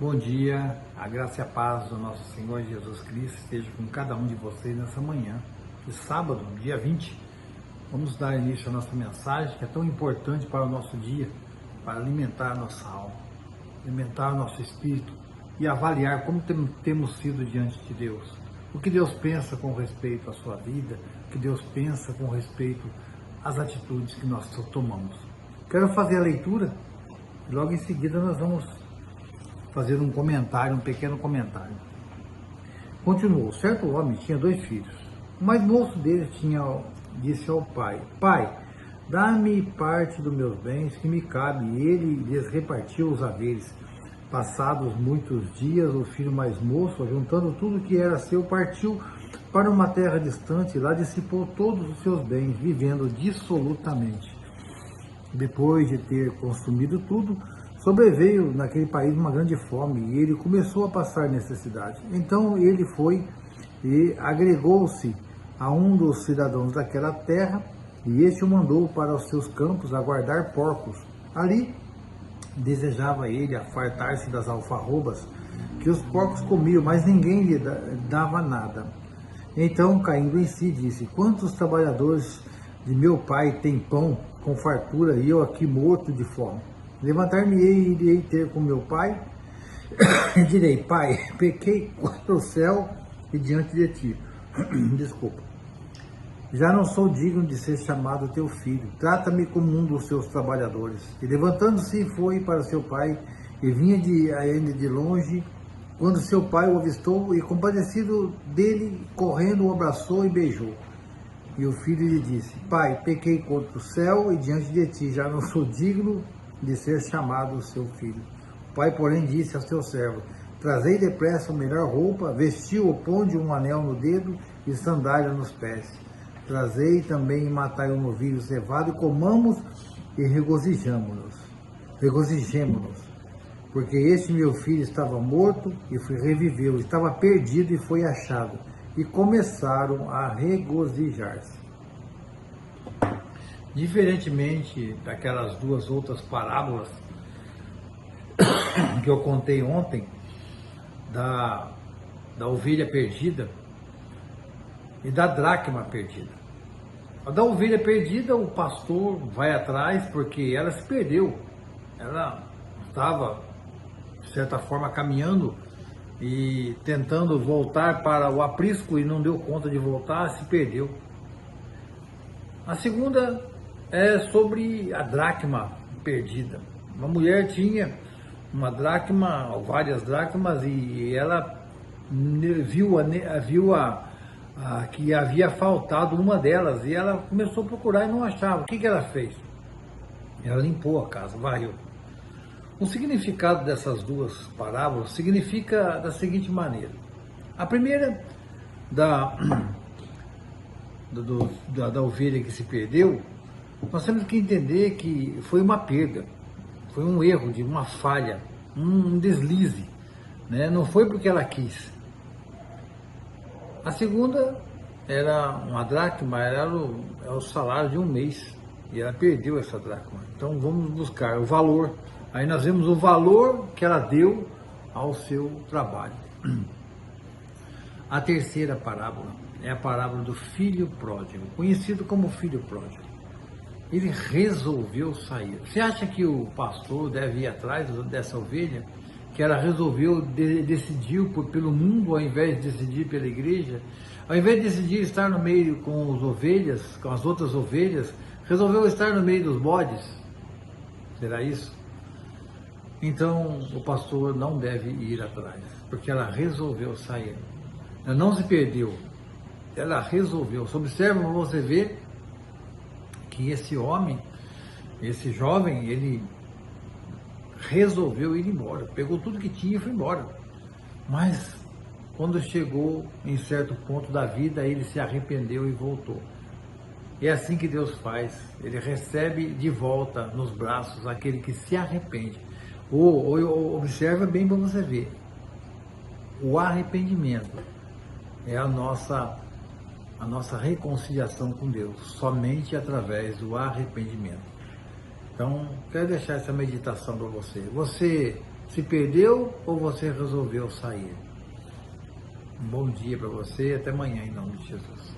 Bom dia, a graça e a paz do nosso Senhor Jesus Cristo esteja com cada um de vocês nessa manhã de sábado, dia 20. Vamos dar início à nossa mensagem que é tão importante para o nosso dia, para alimentar a nossa alma, alimentar o nosso espírito e avaliar como temos sido diante de Deus. O que Deus pensa com respeito à sua vida, o que Deus pensa com respeito às atitudes que nós tomamos. Quero fazer a leitura e logo em seguida nós vamos fazer um comentário, um pequeno comentário. Continuou, certo homem tinha 2 filhos. O mais moço deles disse ao pai: Pai, dá-me parte dos meus bens que me cabe. E ele lhes repartiu os haveres. Passados muitos dias, o filho mais moço, juntando tudo que era seu, partiu para uma terra distante e lá dissipou todos os seus bens, vivendo dissolutamente. Depois de ter consumido tudo, sobreveio naquele país uma grande fome e ele começou a passar necessidade. Então ele foi e agregou-se a um dos cidadãos daquela terra e este o mandou para os seus campos a guardar porcos. Ali desejava ele fartar-se das alfarrobas que os porcos comiam, mas ninguém lhe dava nada. Então, caindo em si, disse: Quantos trabalhadores de meu pai têm pão com fartura e eu aqui morto de fome? Levantar-me-ei e irei ter com meu pai, e direi: Pai, pequei contra o céu e diante de ti. Desculpa. Já não sou digno de ser chamado teu filho. Trata-me como um dos seus trabalhadores. E levantando-se, foi para seu pai, e vinha a ele de longe, quando seu pai o avistou, e compadecido dele, correndo, o abraçou e beijou. E o filho lhe disse: Pai, pequei contra o céu e diante de ti, já não sou digno de ser chamado seu filho. O pai, porém, disse ao seu servo: Trazei depressa a melhor roupa, vestiu-o, ponde um anel no dedo e sandália nos pés. Trazei também e matai um novilho cevado e comamos e regozijemo-nos, porque este meu filho estava morto e reviveu, estava perdido e foi achado. E começaram a regozijar-se. Diferentemente daquelas 2 outras parábolas que eu contei ontem, da ovelha perdida e da dracma perdida. A da ovelha perdida, o pastor vai atrás porque ela se perdeu. Ela estava, de certa forma, caminhando e tentando voltar para o aprisco e não deu conta de voltar, se perdeu. A segunda é sobre a dracma perdida. Uma mulher tinha uma dracma, ou várias dracmas, e ela viu que havia faltado uma delas, e ela começou a procurar e não achava. O que ela fez? Ela limpou a casa, varreu. O significado dessas 2 parábolas significa da seguinte maneira. A primeira, da ovelha que se perdeu, nós temos que entender que foi uma perda, foi um erro, uma falha, um deslize, né? Não foi porque ela quis. A segunda era uma dracma, era o salário de um mês, e ela perdeu essa dracma. Então vamos buscar o valor. Aí nós vemos o valor que ela deu ao seu trabalho. A terceira parábola é a parábola do filho pródigo, conhecido como filho pródigo. Ele resolveu sair. Você acha que o pastor deve ir atrás dessa ovelha? Que ela decidiu pelo mundo ao invés de decidir pela igreja? Ao invés de decidir estar no meio com as ovelhas, com as outras ovelhas, resolveu estar no meio dos bodes? Será isso? Então, o pastor não deve ir atrás, porque ela resolveu sair. Ela não se perdeu, ela resolveu. Observa, você vê que esse homem, esse jovem, ele resolveu ir embora, pegou tudo que tinha e foi embora. Mas, quando chegou em certo ponto da vida, ele se arrependeu e voltou. É assim que Deus faz, ele recebe de volta nos braços aquele que se arrepende. Observa bem para você ver, o arrependimento é a nossa reconciliação com Deus, somente através do arrependimento. Então, quero deixar essa meditação para você. Você Se perdeu ou você resolveu sair? Um bom dia para você e até amanhã, em nome de Jesus.